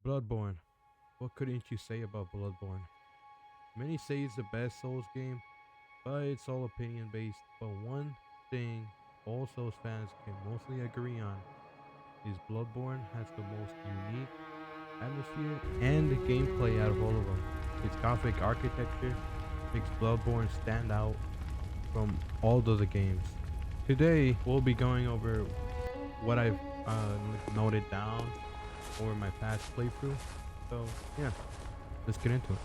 Bloodborne. What couldn't you say about Bloodborne? Many say it's the best Souls game, but it's all opinion based. But one thing all Souls fans can mostly agree on is Bloodborne has the most unique atmosphere and gameplay out of all of them. Its Gothic architecture makes Bloodborne stand out from all the other games. Today, we'll be going over what I've noted down over my past playthrough. So, yeah, let's get into it.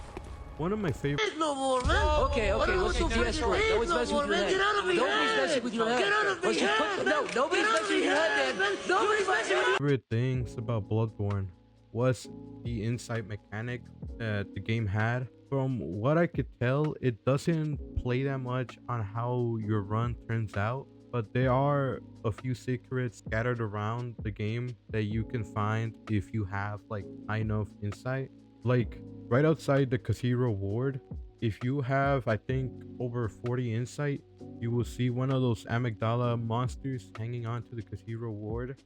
One of my favorite. No more, man. Okay, let's de-escalate. Nobody's messing with your head. Get out of your Nobody's head. messing with your head. Get out of Let's your just head, put, man. no, nobody's Get out of messing with your your head, head, man. man. Nobody's messing with Favorite things about Bloodborne was the insight mechanic that the game had. From what I could tell, it doesn't play that much on how your run turns out, but there are a few secrets scattered around the game that you can find if you have like high enough insight. Like right outside the Cathedral Ward, if you have I think over 40 insight, you will see one of those amygdala monsters hanging onto the Cathedral Ward.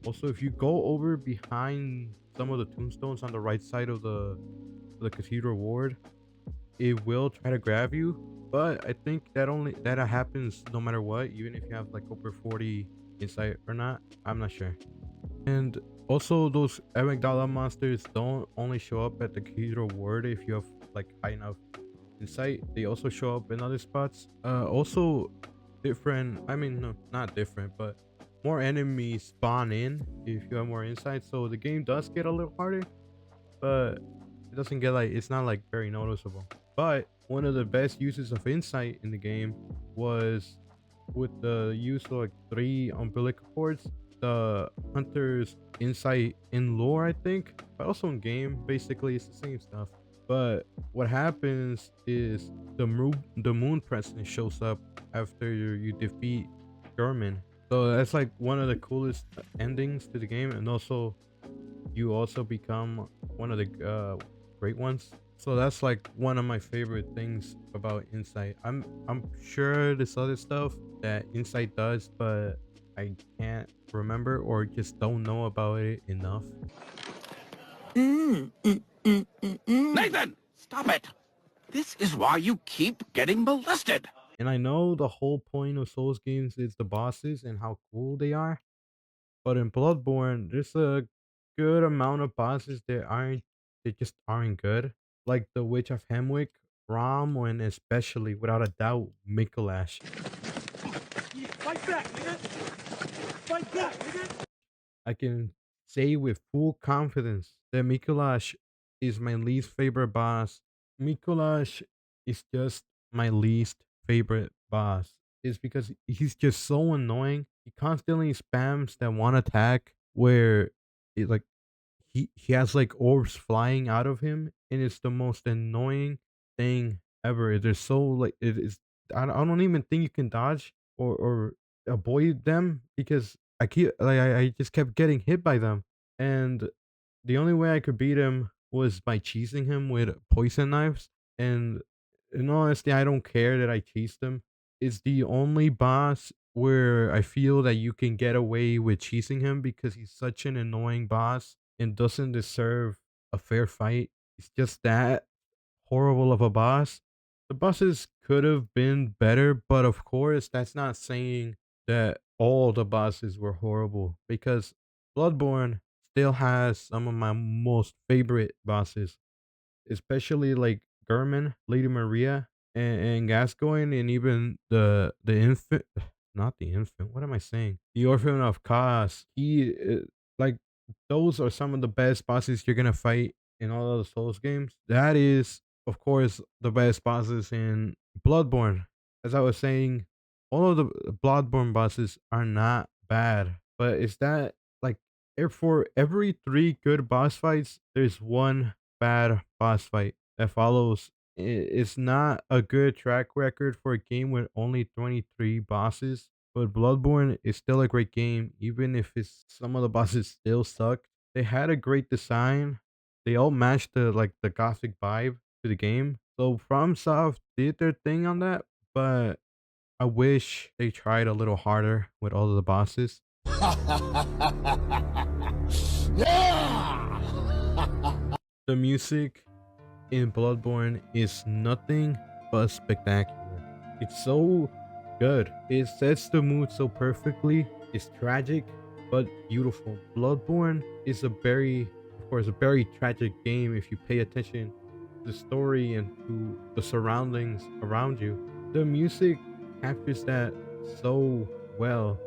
Also, if you go over behind some of the tombstones on the right side of the Cathedral Ward, it will try to grab you. But I think that happens no matter what, even if you have like over 40 insight or not. I'm not sure. And also, those amygdala monsters don't only show up at the Cathedral Ward if you have like high enough insight. They also show up in other spots. Also different. I mean, no, not different, but more enemies spawn in if you have more insight. So the game does get a little harder, but it doesn't get like it's not like very noticeable. But one of the best uses of insight in the game was with the use of like 3 umbilical cords. The hunter's insight in lore, I think, but also in game, basically it's the same stuff. But what happens is the moon presence shows up after you defeat German. So that's like one of the coolest endings to the game, and also you also become one of the great ones. So that's like one of my favorite things about insight. I'm sure there's other stuff that insight does, but I can't remember or just don't know about it enough. Nathan, stop it. This is why you keep getting molested. And I know the whole point of Souls games is the bosses and how cool they are, but in Bloodborne, there's a good amount of bosses that just aren't good. Like the Witch of Hemwick, Rom, and especially without a doubt, Mikolash. Fight back, nigga. Fight back, nigga. I can say with full confidence that Mikolash is my least favorite boss. Mikolash is just my least favorite boss. It's because he's just so annoying. He constantly spams that one attack where it like he has like orbs flying out of him, and it's the most annoying thing ever. They're so like it is. I don't even think you can dodge or avoid them because I just kept getting hit by them, and the only way I could beat him was by cheesing him with poison knives. And in honesty, I don't care that I cheesed him. It's the only boss where I feel that you can get away with cheesing him because he's such an annoying boss and doesn't deserve a fair fight. He's just that horrible of a boss. The bosses could have been better, but of course, that's not saying that all the bosses were horrible because Bloodborne still has some of my most favorite bosses, especially like German, Lady Maria, and Gascoigne, and even the infant, not the infant. What am I saying? The Orphan of Chaos. Like those are some of the best bosses you're gonna fight in all of the Souls games. That is, of course, the best bosses in Bloodborne. As I was saying, all of the Bloodborne bosses are not bad, but it's that like for every 3 good boss fights, there's one bad boss fight that follows. It's not a good track record for a game with only 23 bosses, but Bloodborne is still a great game, even if it's some of the bosses still suck. They had a great design. They all matched the gothic vibe to the game. So FromSoft did their thing on that, but I wish they tried a little harder with all of the bosses. Yeah! The music in Bloodborne is nothing but spectacular. It's so good. It sets the mood so perfectly. It's tragic but beautiful. Bloodborne is of course, a very tragic game if you pay attention to the story and to the surroundings around you. The music captures that so well.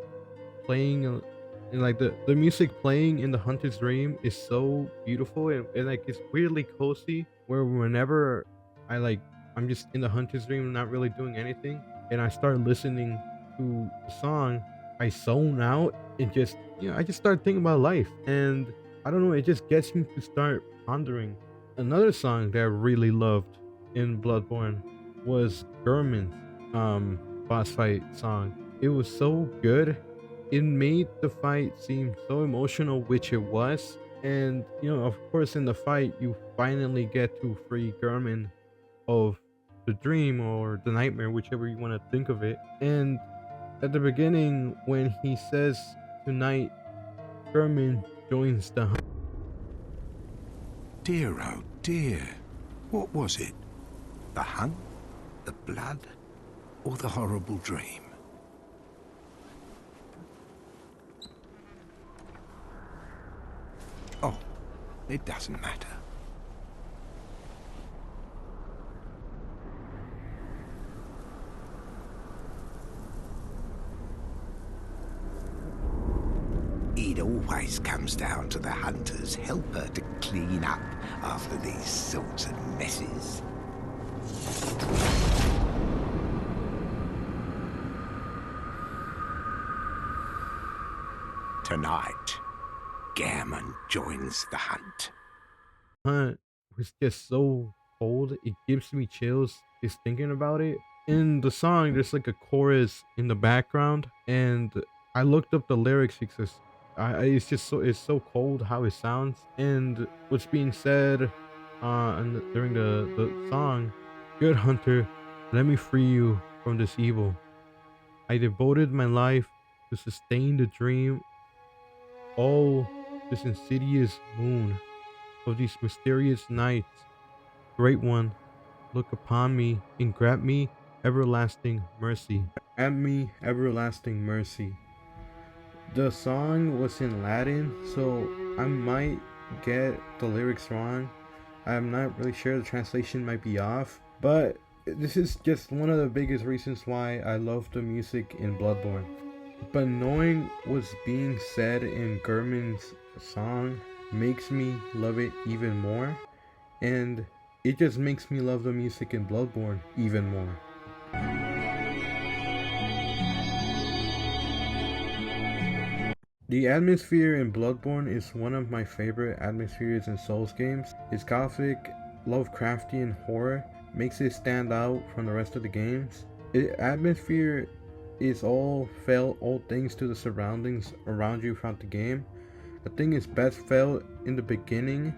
Playing and like the music playing in the hunter's dream is so beautiful, and like it's weirdly cozy where whenever I like I'm just in the hunter's dream not really doing anything and I start listening to the song, I zone out and just I just start thinking about life, and I don't know, it just gets me to start pondering. Another song that I really loved in Bloodborne was German's boss fight song. It was so good. It made the fight seem so emotional, which it was. And of course, in the fight, you finally get to free German of the dream or the nightmare, whichever you want to think of it. And at the beginning, when he says tonight, German joins the hunt. Dear, oh dear. What was it? The hunt? The blood? Or the horrible dream? Oh, it doesn't matter. It always comes down to the hunter's helper to clean up after these sorts of messes. Tonight, Gammon joins the hunt. Hunt was just so cold. It gives me chills just thinking about it. In the song, there's like a chorus in the background, and I looked up the lyrics because it's just it's so cold how it sounds, and what's being said during the song. Good hunter, let me free you from this evil. I devoted my life to sustain the dream. Oh, this insidious moon of these mysterious nights. Great one, look upon me and grant me everlasting mercy. Grant me everlasting mercy. The song was in Latin, so I might get the lyrics wrong. I'm not really sure, the translation might be off, but this is just one of the biggest reasons why I love the music in Bloodborne. But knowing what's being said in German's song makes me love it even more, and it just makes me love the music in Bloodborne even more. The atmosphere in Bloodborne is one of my favorite atmospheres in Souls games. Its gothic, Lovecraftian horror makes it stand out from the rest of the games. The atmosphere is all thanks to the surroundings around you throughout the game. I think it's best felt in the beginning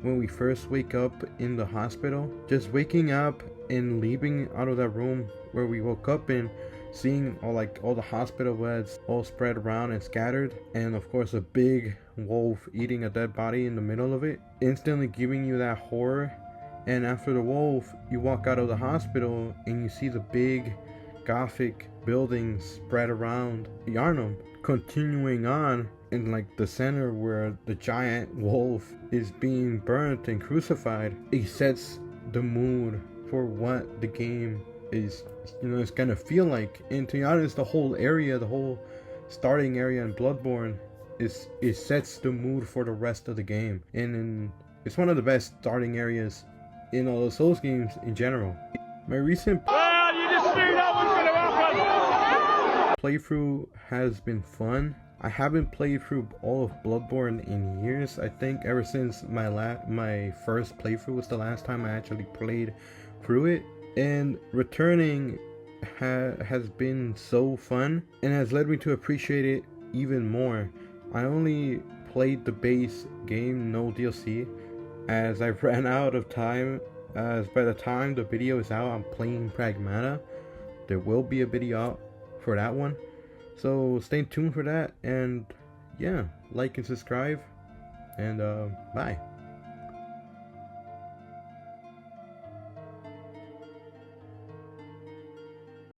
when we first wake up in the hospital. Just waking up and leaving out of that room where we woke up in, seeing all the hospital beds all spread around and scattered, and of course a big wolf eating a dead body in the middle of it, instantly giving you that horror. And after the wolf, you walk out of the hospital and you see the big gothic buildings spread around Yarnum, continuing on in like the center where the giant wolf is being burnt and crucified. It sets the mood for what the game is it's gonna feel like. And to be honest, the whole starting area in Bloodborne it sets the mood for the rest of the game, and it's one of the best starting areas in all the Souls games in general. My recent playthrough has been fun. I haven't played through all of Bloodborne in years. I think ever since my first playthrough was the last time I actually played through it, and returning has been so fun and has led me to appreciate it even more. I only played the base game, no DLC, as I ran out of time. As by the time the video is out, I'm playing Pragmata. There will be a video out for that one, so stay tuned for that. And yeah, like and subscribe, and bye.